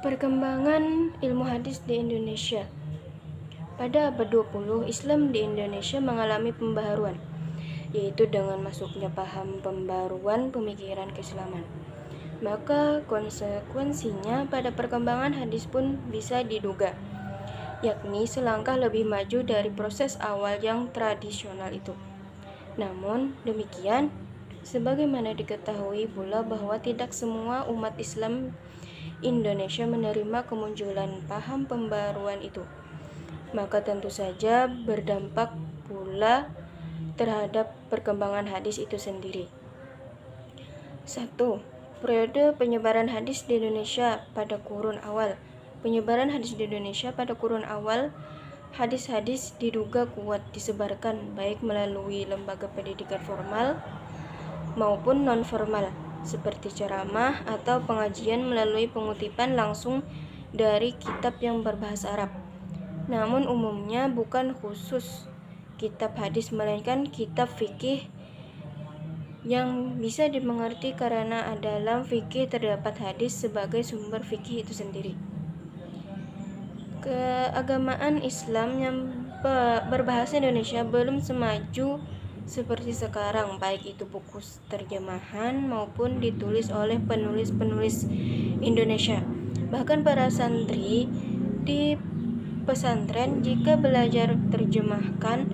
Perkembangan ilmu hadis di Indonesia. Pada abad 20, Islam di Indonesia mengalami pembaharuan, yaitu dengan masuknya paham pembaruan pemikiran keislaman. Maka konsekuensinya pada perkembangan hadis pun bisa diduga, yakni selangkah lebih maju dari proses awal yang tradisional itu. Namun demikian, sebagaimana diketahui pula bahwa tidak semua umat Islam Indonesia menerima kemunculan paham pembaruan itu, maka tentu saja berdampak pula terhadap perkembangan hadis itu sendiri. 1. Periode penyebaran hadis di Indonesia pada kurun awal. Penyebaran hadis di Indonesia pada kurun awal, hadis-hadis diduga kuat disebarkan baik melalui lembaga pendidikan formal maupun non-formal, seperti ceramah atau pengajian melalui pengutipan langsung dari kitab yang berbahasa Arab. Namun umumnya bukan khusus kitab hadis, melainkan kitab fikih yang bisa dimengerti karena dalam fikih terdapat hadis sebagai sumber fikih itu sendiri. Keagamaan Islam yang berbahasa Indonesia belum semaju seperti sekarang, baik itu buku terjemahan maupun ditulis oleh penulis-penulis Indonesia. Bahkan para santri di pesantren jika belajar terjemahkan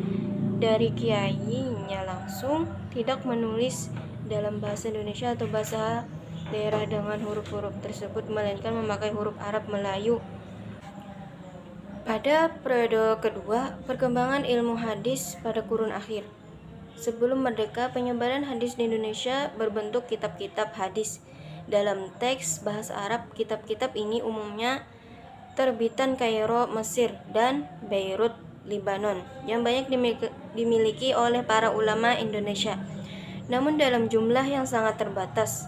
dari kiainya langsung, tidak menulis dalam bahasa Indonesia atau bahasa daerah dengan huruf-huruf tersebut, melainkan memakai huruf Arab Melayu. Pada periode kedua, perkembangan ilmu hadis pada kurun akhir. Sebelum merdeka, penyebaran hadis di Indonesia berbentuk kitab-kitab hadis dalam teks bahasa Arab. Kitab-kitab ini umumnya terbitan Kairo, Mesir, dan Beirut, Lebanon, yang banyak dimiliki oleh para ulama Indonesia, namun dalam jumlah yang sangat terbatas.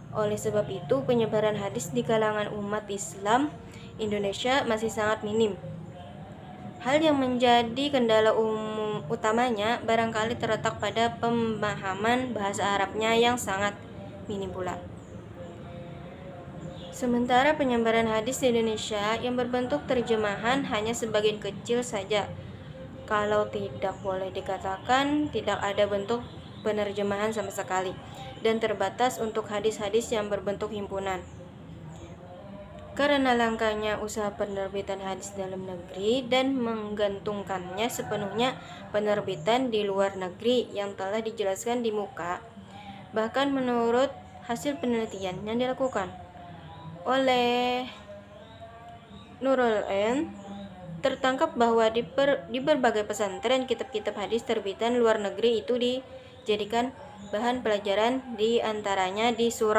Oleh sebab itu, penyebaran hadis di kalangan umat Islam Indonesia masih sangat minim. Hal yang menjadi kendala utamanya barangkali terletak pada pemahaman bahasa Arabnya yang sangat minim pula. Sementara penyebaran hadis di Indonesia yang berbentuk terjemahan hanya sebagian kecil saja, kalau tidak boleh dikatakan tidak ada bentuk penerjemahan sama sekali, dan terbatas untuk hadis-hadis yang berbentuk himpunan. Karena langkanya usaha penerbitan hadis dalam negeri dan menggantungkannya sepenuhnya penerbitan di luar negeri yang telah dijelaskan di muka, bahkan menurut hasil penelitian yang dilakukan oleh Nurul N, tertangkap bahwa di berbagai pesantren kitab-kitab hadis terbitan luar negeri itu dijadikan bahan pelajaran, di antaranya di Surau